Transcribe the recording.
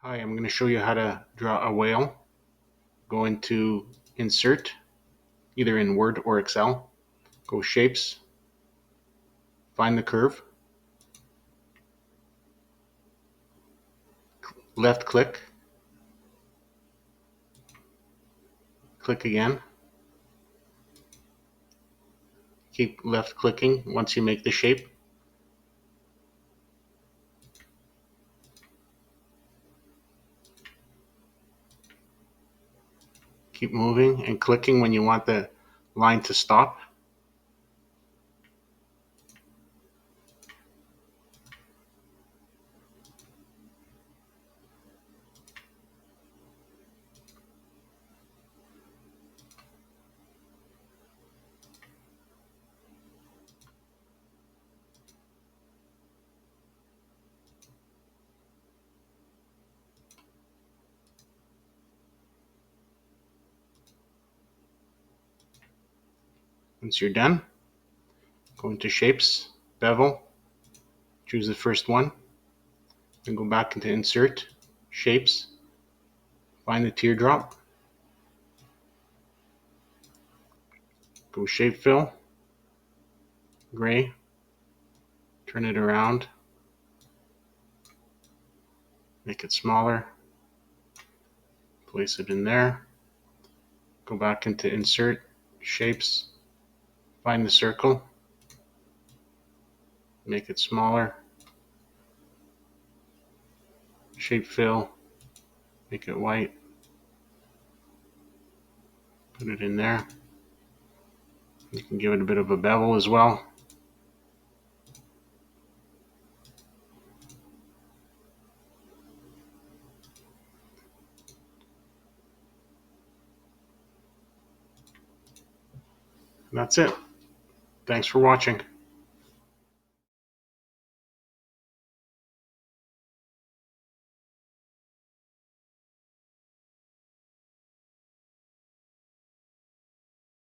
Hi, I'm going to show you how to draw a whale. Go into Insert, either in Word or Excel. Go Shapes, find the curve, left click, click again. Keep left clicking once you make the shape. Keep moving and clicking when you want the line to stop. Once you're done, go into Shapes, Bevel, choose the first one, then go back into Insert, Shapes, find the teardrop, go Shape Fill, Gray, turn it around, make it smaller, place it in there, go back into Insert, Shapes, find the circle, make it smaller, shape fill, make it white, put it in there. You can give it a bit of a bevel as well. And that's it. Thanks for watching.